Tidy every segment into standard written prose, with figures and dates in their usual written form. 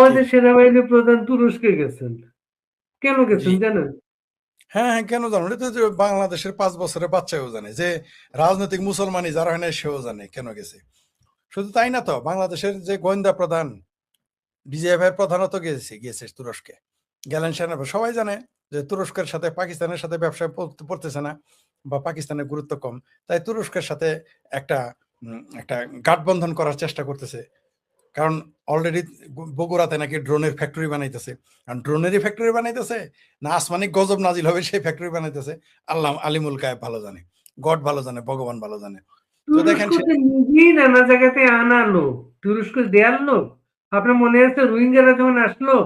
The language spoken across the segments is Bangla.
আমাদের সেনাবাহিনী প্রধান তুরস্কে গেছেন, কেন গেছেন জানেন? হ্যাঁ হ্যাঁ, কেন জানো? এটা তো বাংলাদেশের 5 বছরের বাচ্চাও জানে, যে রাজনৈতিক মুসলমানই যারা হয় না সেও জানে কেন গেছে। শুধু তাই না তো, বাংলাদেশের যে গোয়েন্দা প্রধান ডিজিএফআই প্রধানত গিয়েছে তুরস্কে, গেলেন সেনা। সবাই জানে যে তুরস্কের সাথে পাকিস্তানের সাথে ব্যবসায় পড়তেছে না, বা পাকিস্তানের গুরুত্ব কম, তাই তুরস্কের সাথে একটা একটা গাঠবন্ধন করার চেষ্টা করতেছে। কারণ অলরেডি বগুড়াতে নাকি ড্রোনের ফ্যাক্টরি বানাইতেছে, কারণ ড্রোনেরই ফ্যাক্টরি বানাইতেছে না আসমানিক গজব নাজিল হবে সেই ফ্যাক্টরি বানাইতেছে। আল্লাহ আলিমুল গায়েব ভালো জানে, গড ভালো জানে, ভগবান ভালো জানে। তো দেখেন তুরস্ক নিজেই নানা জায়গাতে আনা লোক, তুরস্ক দেয়ার লোক। আপনার মনে আছে রোহিঙ্গারা যখন আসলো,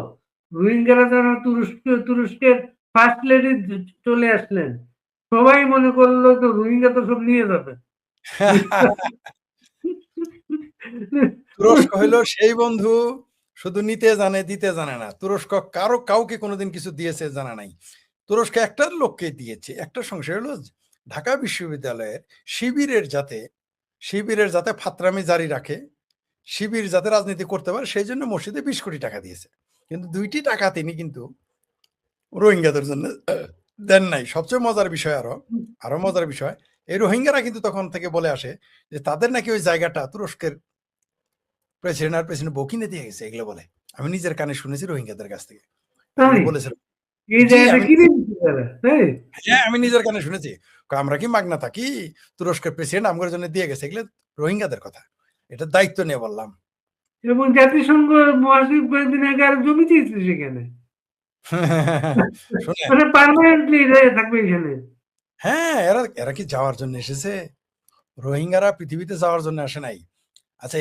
রোহিঙ্গারা যখন তুরস্কের ফার্স্ট লেডি চলে আসলেন, সবাই মনে করলো তো রোহিঙ্গা তো সব নিয়ে যাবে। তুরস্ক হইলো সেই বন্ধু, শুধু নিতে জানে, দিতে জানে না। তুরস্ক কাউকে কোনোদিন কিছু দিয়েছে জানা নাই। তুরস্ক একটা লোককে দিয়েছে, একটা সংশয় হলো ঢাকা বিশ্ববিদ্যালয়ের শিবিরের যাতে ফাত্রামি জারি রাখে, শিবির যাতে রাজনীতি করতে পারে, সেই জন্য মসজিদে 20 কোটি টাকা দিয়েছে। কিন্তু 2টি টাকা তিনি কিন্তু রোহিঙ্গাদের জন্য দেন নাই। সবচেয়ে মজার বিষয়, আরো মজার বিষয়, এই রোহিঙ্গারা কিন্তু তখন থেকে বলে আসে যে তাদের নাকি ওই জায়গাটা তুরস্কের প্রেসিডেন্ট বউ কিনে দিয়ে গেছে, এগুলো বলে। আমি নিজের কানে শুনেছি রোহিঙ্গাদের কাছ থেকে বলেছিল। এই জায়গাটা কিনে দিতে পারে। হ্যাঁ, আমি নিজের কানে শুনেছি। আমরা কি মাগনা থাকি? তুরস্কের প্রেসিডেন্ট আমাদের জন্য দিয়ে গেছে। এগুলো রোহিঙ্গাদের কথা, এটা দায়িত্ব নিয়ে বললাম। এবং জাতিসংঘ মহাসচিব কয়েকদিন আগে আর জমি চেয়েছে সেখানে, মানে পার্মানেন্টলি থাকবে এখানে। হ্যাঁ, এরা কি যাওয়ার জন্য এসেছে? রোহিঙ্গারা পৃথিবীতে যাওয়ার জন্য আসে নাই। আচ্ছা,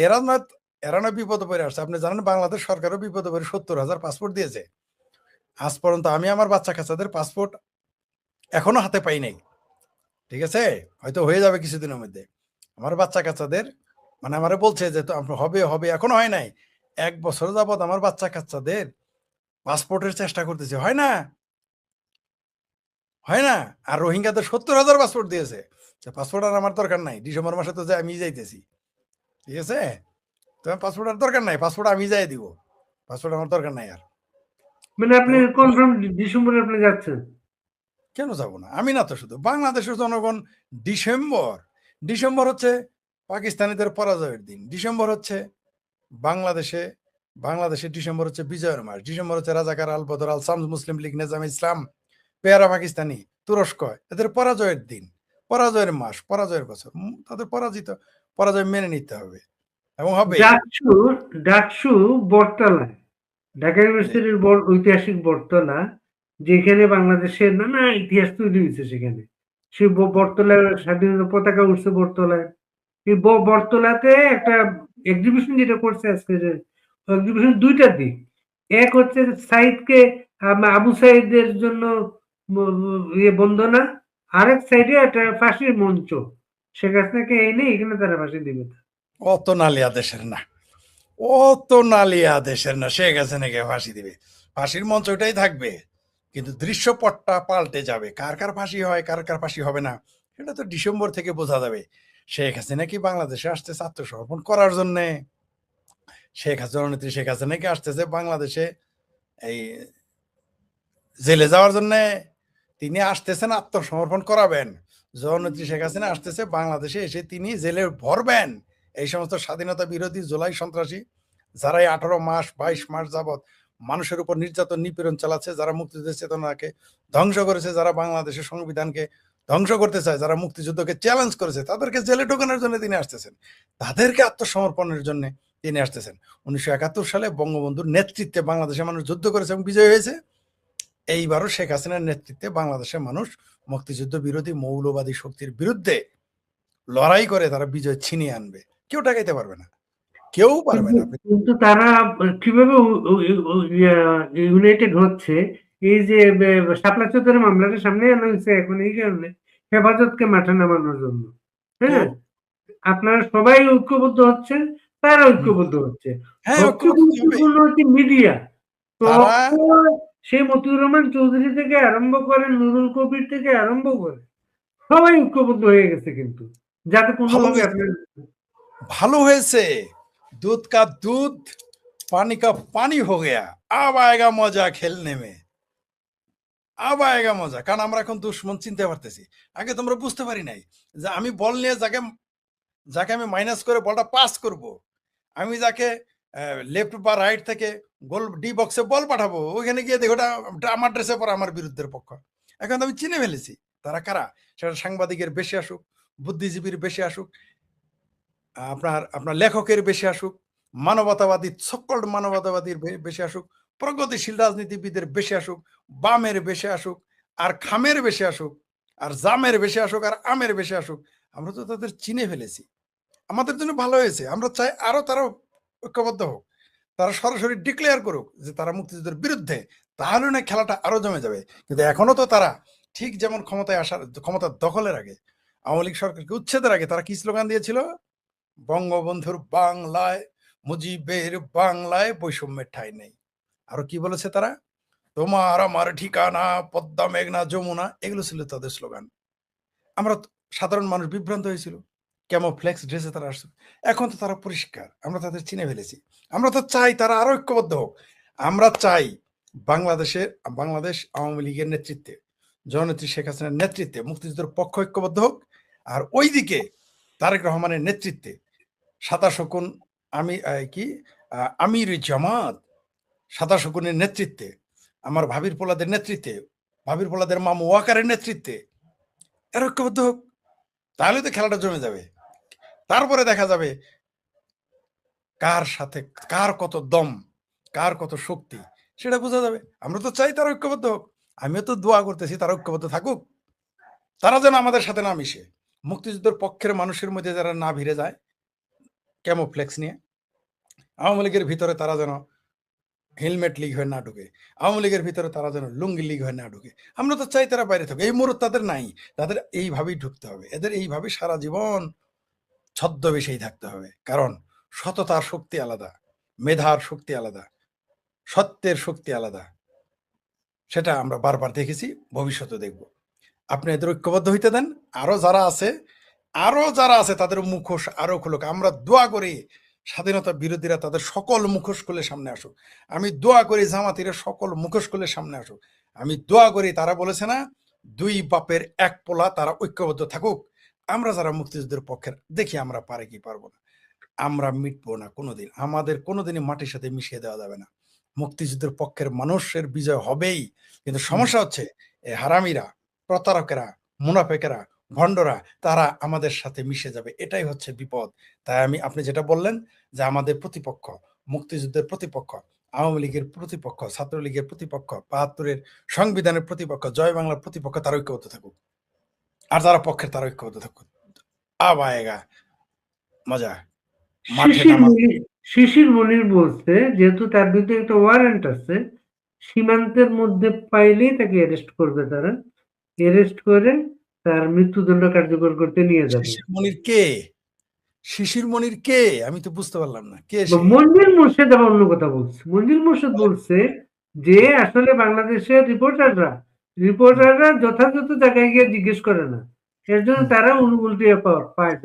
এরা না বিপদে পড়ে আসছে। আপনি জানেন বাংলাদেশ সরকারও বিপদে পড়ে 70,000 পাসপোর্ট দিয়েছে। আজ পর্যন্ত আমি আমার বাচ্চা কাচ্চাদের পাসপোর্ট এখনো হাতে পাই নাই। ঠিক আছে, হয়তো হয়ে যাবে কিছুদিনের মধ্যে। আমার বাচ্চা কাচ্চাদের মানে আমারে বলছে যে তো হবে হবে, এখনো হয় নাই। 1 বছর যাবত আমার বাচ্চা কাচ্চাদের পাসপোর্টের চেষ্টা করতেছে, হয় না। আর রোহিঙ্গাদের 70,000 পাসপোর্ট দিয়েছে। পাসপোর্ট আর আমার দরকার নাই, ডিসেম্বর মাসে তো আমি যাইতেছি। ঠিক আছে, তোমার পাসপোর্ট আর দরকার নাই, পাসপোর্ট আমি যাই দিব, পাসপোর্ট আমার দরকার নাই আর। মানে আপনি কনফার্ম ডিসেম্বরে আপনি যাচ্ছেন? কেন যাব না? আমি না তো, শুধু বাংলাদেশের জনগণ। ডিসেম্বর হচ্ছে পাকিস্তানিদের পরাজয়ের দিন। ডিসেম্বর হচ্ছে বাংলাদেশে ডিসেম্বর হচ্ছে বিজয়ের মাস। ডিসেম্বর হচ্ছে রাজাকার, আল বদর, আল শামস, মুসলিম লীগ, নেজামে ইসলাম, পেয়ারা পাকিস্তানি, তুরস্ক, এদের পরাজয়ের দিন, পরাজয়ের মাস, পরাজয়ের বছর। তাদের পরাজয় মেনে নিতে হবে এবং হবে। ডাকসু বটতলায়, ঢাকা ইউনিভার্সিটির ঐতিহাসিক বটতলা, যেখানে বাংলাদেশের নানা ইতিহাস তৈরি হয়েছে, সেখানে সেই বটতলার স্বাধীনতা পতাকা উঠছে বটতলায়। এই বটতলাতে একটা এক্সিবিশন যেটা করছে আজকে, যে এক্সিবিশন দুইটা দিক। এক হচ্ছে সাইদকে, আবু সাইদের জন্য বন্দনা, আরেক সাইডে একটা ফাঁসির মঞ্চ, শেখ হাসিনাকে এনে এখানে তারা ফাঁসি দিবে। অত নালিয়া দেশের না শেখ হাসিনাকে ফাঁসি দিবে। ফাঁসির মঞ্চ ওটাই থাকবে, কিন্তু দৃশ্যপটটা পাল্টে যাবে। কার কার ফাঁসি হয়, কার কার ফাঁসি হবে না, সেটা তো ডিসেম্বর থেকে বোঝা যাবে। শেখ হাসিনা কি বাংলাদেশে আসতেছে আত্মসমর্পণ করার জন্যে? শেখ হাসিনা কি আসতেছে বাংলাদেশে এই জেলে যাওয়ার জন্যে? তিনি আসতেছেন আত্মসমর্পণ করাবেন। জননেত্রী শেখ হাসিনা আসতেছে বাংলাদেশে এসে তিনি জেলে ভরবেন এই সমস্ত স্বাধীনতা বিরোধী, জুলাই সন্ত্রাসী, যারা 18 মাস 22 মাস যাবৎ মানুষের উপর নির্যাতন নিপীড়ন চালাচ্ছে, যারা মুক্তিযুদ্ধের চেতনাকে ধ্বংস করেছে, যারা বাংলাদেশের সংবিধানকে ধ্বংস করতে চায়, যারা মুক্তিযুদ্ধকে চ্যালেঞ্জ করেছে, তাদেরকে জেলে ঢোকানোর জন্য তিনি আসতেছেন, তাদেরকে আত্মসমর্পণের জন্য তিনি আসতেছেন। 1971 সালে বঙ্গবন্ধুর নেতৃত্বে বাংলাদেশের মানুষ যুদ্ধ করেছে এবং বিজয় হয়েছে। এইবারও শেখ হাসিনার নেতৃত্বে বাংলাদেশের মানুষ মুক্তিযুদ্ধ বিরোধী মৌলবাদী শক্তির বিরুদ্ধে লড়াই করে তারা বিজয় ছিনিয়ে আনবে। কেউ ঠেকাইতে পারবে না, কেউ পারবে না। কিন্তু তারা কিভাবে ইউনাইটেড হচ্ছে, এই যে শাপলা চত্বরের মামলাটা সামনে আনা হয়েছে এখন, এই কারণে হেফাজতকে মাঠে নামানোর জন্য। হ্যাঁ, আপনারা সবাই ঐক্যবদ্ধ হচ্ছেন, তারা ঐক্যবদ্ধ হচ্ছে। সবচেয়ে গুরুত্বপূর্ণ হচ্ছে মিডিয়া। সেই মতিউর রহমান চৌধুরী থেকে আরম্ভ করে, নুরুল কবির থেকে আরম্ভ করে সবাই ঐক্যবদ্ধ হয়ে গেছে, কিন্তু যাতে কোনোভাবে আপনার ভালো হয়েছে। দুধ কা দুধ, पानी का पानी हो गया, अब आएगा मजा खेलने में, अब आएगा মজা। কারণ আমরা এখন দুশ্মন চিনতে পারতেছি। আগে তোমরা বুঝতে পারি নাই যে আমি বল নিয়ে যাকে যাকে আমি মাইনাস করে বলটা পাস করব, আমি যাকে লেফট বা রাইট থেকে গোল ডি বক্সে বল পাঠাবো, ওইখানে গিয়ে দেখো ওটা আমার ড্রেসে পড়া আমার বিরুদ্ধের পক্ষ। এখন তো আমি চিনে ফেলেছি তারা কারা। সেটা সাংবাদিকের বেশি আসুক, বুদ্ধিজীবীর বেশি আসুক, আপনার আপনার লেখকের বেশি আসুক, মানবতাবাদী সকল মানবতাবাদীর বেশি আসুক, প্রগতিশীল রাজনীতিবিদের বেশি আসুক, বামের বেশি আসুক, আর খামের বেশি আসুক, আর জামের বেশি আসুক, আর আমের বেশি আসুক, আমরা তো তাদের চিনে ফেলেছি। আমাদের জন্য ভালো হয়েছে। আমরা চাই আরো তারা ঐক্যবদ্ধ হোক, তারা সরাসরি ডিক্লেয়ার করুক যে তারা মুক্তিযুদ্ধের বিরুদ্ধে, তাহলে না খেলাটা আরো জমে যাবে। কিন্তু এখনো তো তারা ঠিক যেমন ক্ষমতায় আসার ক্ষমতা দখলের আগে আওয়ামী লীগ সরকারকে উচ্ছেদের আগে তারা কি স্লোগান দিয়েছিল? বঙ্গবন্ধুর বাংলায়, মুজিবের বাংলায় বৈষম্যের ঠাঁই নেই। আরো কি বলেছে তারা? তোমার আমার ঠিকানা পদ্মা মেঘনা যমুনা, এগুলো ছিল তাদের স্লোগান। আমরা সাধারণ মানুষ বিভ্রান্ত হয়েছিল, ক্যামোফ্লেক্স ড্রেসে তারা আসছে। এখন তো তারা পরিষ্কার, আমরা তাদের চিনে ফেলেছি। আমরা তো চাই তারা আরো ঐক্যবদ্ধ হোক। আমরা চাই বাংলাদেশ আওয়ামী লীগের নেতৃত্বে, জননেত্রী শেখ হাসিনার নেতৃত্বে মুক্তিযুদ্ধের পক্ষ ঐক্যবদ্ধ হোক, আর ওইদিকে তারেক রহমানের নেতৃত্বে 27 শকুন আমির জামাত 27 শকুনের নেতৃত্বে, আমার ভাবির পোলাদের নেতৃত্বে, ভাবির পোলাদের মামু ওয়াকারের নেতৃত্বে এর ঐক্যবদ্ধ হোক। তাহলে তো খেলাটা জমে যাবে। তারপরে দেখা যাবে কার সাথে কার কত দম, কার কত শক্তি, সেটা বোঝা যাবে। আমরা তো চাই তারা ঐক্যবদ্ধ হোক। আমিও তো দোয়া করতেছি তারা ঐক্যবদ্ধ থাকুক, তারা যেন আমাদের সাথে না মিশে। মুক্তিযুদ্ধের পক্ষের মানুষের মধ্যে যারা না ভিড়ে যায় ক্যামোফ্লেক্স নিয়ে, আওয়ামী লীগের ভিতরে তারা যেন হেলমেট লিগ হয়ে না ঢুকে, আওয়ামী লীগের ভিতরে তারা যেন লুঙ্গি লিগ হয়ে না ঢুকে। আমরা তো চাই তারা বাইরে থাকুক। এই মুহূর্ত তাদের নাই, তাদের এইভাবেই ঢুকতে হবে। এদের এইভাবে সারা জীবন ছদ্মবেশেই থাকতে হবে। কারণ সততার শক্তি আলাদা, মেধার শক্তি আলাদা, সত্যের শক্তি আলাদা। সেটা আমরা বারবার দেখেছি, ভবিষ্যতে দেখব। আপনি এদের ঐক্যবদ্ধ হইতে দেন। আরো যারা আছে তাদের মুখোশ আরো খুলুক। আমরা দোয়া করি স্বাধীনতা বিরোধীরা তাদের সকল মুখোশ খুলে সামনে আসুক। আমি দোয়া করি জামাতিরা সকল মুখোশ খুলে সামনে আসুক। আমি দোয়া করি, তারা বলেছে না দুই বাপের এক পোলা, তারা ঐক্যবদ্ধ থাকুক। আমরা যারা মুক্তিযুদ্ধের পক্ষের, দেখি আমরা পারে কি পারবো না। আমরা মিটবো না কোনোদিন, আমাদের কোনোদিনই মাটির সাথে মিশিয়ে দেওয়া যাবে না। মুক্তিযুদ্ধের পক্ষের মানুষের বিজয় হবেই। কিন্তু সমস্যা হচ্ছে এই হারামিরা, প্রতারকেরা, মুনাফেকেরা, ভণ্ডরা, তারা আমাদের সাথে মিশে যাবে। এটাই হচ্ছে বিপদ। তাই আপনি যেটা বললেন যে আমাদের প্রতিপক্ষ, মুক্তিযুদ্ধের প্রতিপক্ষ, আওয়ামী লীগের প্রতিপক্ষ, ছাত্রলীগের প্রতিপক্ষ, ৭২-এর সংবিধানের প্রতিপক্ষ, জয় বাংলার প্রতিপক্ষ, তারা ঐক্যবদ্ধ থাকুক। আর যারা পক্ষের তারা ঐক্যবদ্ধ থাকুক। আব আয়েগা মজা। মাঠে নামা শিশির মনির বলছে যেহেতু তার বিরুদ্ধে একটা ওয়ারেন্ট আছে, সীমান্তের মধ্যে পাইলেই তাকে অ্যারেস্ট করবে। তারা অ্যারেস্ট করে তার মৃত্যুদণ্ড কার্যকর করতে নিয়ে যাবে। শিশির মনির কে? আমি তো বুঝতে পারলাম না কে সে। মঞ্জুর মোর্শেদ আবার অন্য কথা বলছে। মঞ্জুর মোর্শেদ বলছে যে আসলে বাংলাদেশের রিপোর্টাররা যথাযথ জায়গায় গিয়ে জিজ্ঞেস করে না, এর জন্য তারা উল্টিয়ে পায়।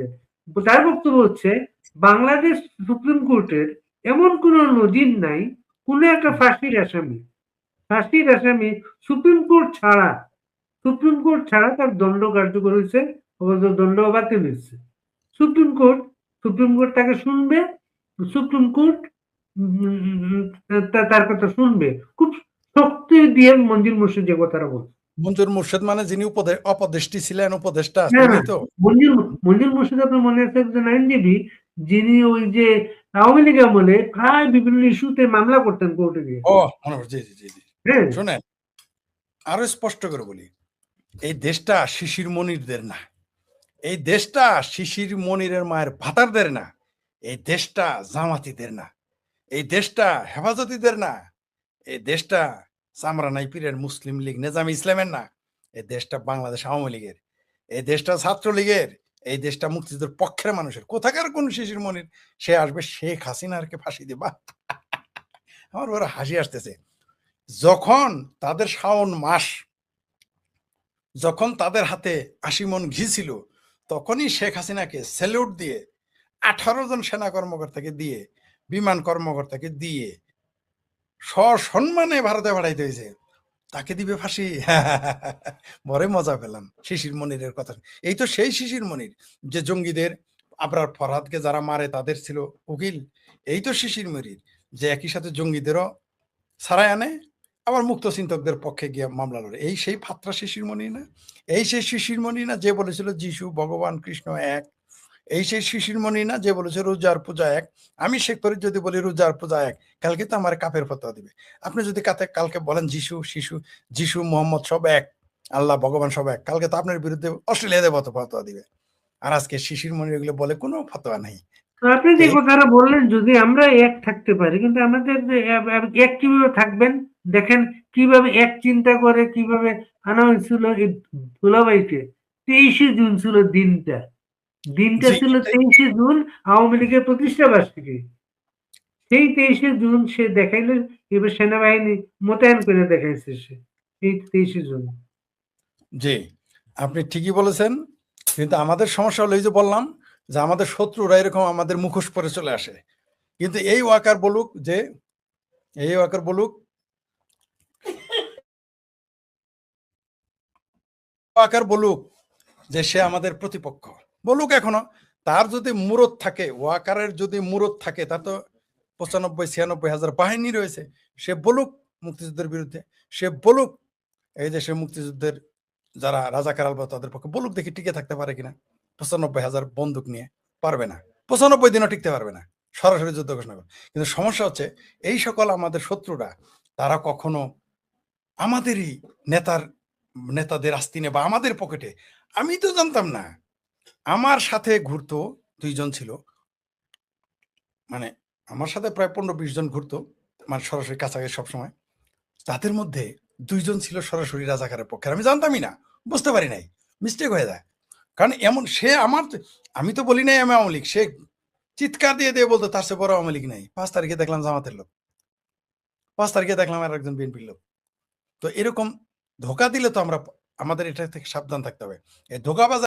তার বক্তব্য হচ্ছে বাংলাদেশ সুপ্রিম কোর্টের এমন কোন নজির নাই কোন একটা ফাঁসির আসামি সুপ্রিম কোর্ট ছাড়া তার দণ্ড কার্যকর হয়েছে, দণ্ড বাতিল হয়েছে। সুপ্রিম কোর্ট তাকে শুনবে, সুপ্রিম কোর্ট তার কথা শুনবে। খুব শক্তি দিয়ে মঞ্জুর মোর্শেদ যে কথাটা বলছে। মঞ্জুর মোর্শেদ মানে যিনি উপদেষ্টি ছিলেন, উপদেষ্টা। তো মঞ্জুর মোর্শেদ আপনার মনে আছে একজন আইনজীবী, যিনি ওই যে আওয়ামী লীগ আমলে প্রায় বিভিন্ন ইস্যুতে মামলা করতেন কোর্টে গিয়ে। শোনেন, আরো স্পষ্ট করে বলি, এই দেশটা শিশির মনিরদের না, এই দেশটা শিশির মনিরের মায়ের ভাতারদের না, এই দেশটা জামাতিদের না, এই দেশটা হেফাজতিদের না, এই দেশটা চামড়া নাই পীরের মুসলিম লীগ নেজামে ইসলামের না, এই দেশটা বাংলাদেশ আওয়ামী লীগের, এই দেশটা ছাত্রলীগের, এই দেশটা মুক্তিযুদ্ধের পক্ষের মানুষের। কোথাকার কোন শিশির মনির সে আসবে শেখ হাসিনারকে ফাঁসি দেবা? আমার বড় হাসি আসতেছে। যখন তাদের শাওন মাস, যখন তাদের হাতে ৮০ মণ ঘি ছিল, তখনই শেখ হাসিনাকে স্যালুট দিয়ে 18 জন সেনা কর্মকর্তাকে দিয়ে বিমান কর্মকর্তাকে দিয়ে সসম্মানে ভারতে পাঠাইতে হয়েছে, তাকে দিবে ফাঁসি। বড় মজা পেলাম শিশির মনিরের কথা। এই তো সেই শিশির মনির যে জঙ্গিদের আবরার ফরহাদকে যারা মারে তাদের ছিল উকিল। এই তো শিশির মনির যে একই সাথে জঙ্গিদেরও ছাড়াই আনে, আবার মুক্ত চিন্তকদের পক্ষে গিয়ে মামলা লড়ে। এই সেই ফাত্রা শিশির মনির না? এই সেই শিশির মনির না যে বলেছিল যিশু ভগবান কৃষ্ণ এক? এই সেই শিশির মনির না যে বলেছে রোজার পূজা এক? আমি শেখ ফরিদ যদি বলি রোজার পূজা এক, কালকে তো আমার কাফের ফতোয়া দিবে। আপনি যদি কালকে বলেন যিশু মোহাম্মদ সব এক, আল্লাহ ভগবান সব এক, কালকে তো আপনার বিরুদ্ধে অস্ট্রেলিয়াতে ফতোয়া দিবে। আর আজকে শিশির মনির এগুলো বলে কোনো ফতোয়া নাই। তো আপনি যে কথাটা বললেন, যদি আমরা এক থাকতে পারি, কিন্তু আমাদের যে এক কিভাবে থাকবেন দেখেন, কিভাবে এক চিন্তা করে কিভাবে আনা হয়েছিল এই ধুলাবাইকে। 23শে জুন ছিল দিনটা জি, ছিল 23শে জুন, আওয়ামী লীগের প্রতিষ্ঠা বার্ষিকী। সেই 23শে জুন সে দেখাইলো, এবার সেনাবাহিনী মোতায়েন করে দেখাইছে সে এই 23শে জুন। জি, আপনি ঠিকই বলেছেন। কিন্তু আমাদের সমস্যা হলো এই যে বললাম যে আমাদের শত্রুরা এরকম আমাদের মুখোশ পরে চলে আসে। কিন্তু এই ওয়াকার বলুক যে সে আমাদের প্রতিপক্ষ, বলুক এখনো। তার যদি মুরত থাকে, ওয়াকারের যদি মুরত থাকে, তার তো 95-96 হাজার বাহিনী রয়েছে। সে বলুক মুক্তিযুদ্ধের বিরুদ্ধে, সে বলুক এই দেশে মুক্তিযুদ্ধের যারা রাজাকার আলবা তাদের পক্ষে, বলুক দেখি টিকে থাকতে পারে কিনা। 95,000 বন্দুক নিয়ে পারবে না, 95 দিনও টিকতে পারবে না, সরাসরি যুদ্ধ ঘোষণা করে। কিন্তু সমস্যা হচ্ছে এই সকল আমাদের শত্রুরা তারা কখনো আমাদেরই নেতাদের আস্তিনে বা আমাদের পকেটে। আমি তো জানতাম না, আমার সাথে ঘুরতো 2 জন ছিল, মানে আমার সাথে প্রায় 15-20 জন ঘুরতো, মানে সরাসরি কাছাকাছি সবসময়। তাদের মধ্যে 2 জন ছিল সরাসরি রাজাকারের পক্ষে। আমি জানতামই না, বুঝতে পারি নাই, মিস্টেক হয়ে যায়। কারণ এমন সে আমি তো বলি নাই আমি আওয়ামী লীগ, সে চিৎকার দিয়ে বলতো তার সে বড় আওয়ামী লীগ নাই। 5 তারিখে দেখলাম জামাতের লোক, 5 তারিখে দেখলাম আর একজন বিএনপির লোক। তো এরকম ধোকা দিলে তো আমাদের এটা থেকে সাবধান থাকতে হবে। এই ধোকাবাজ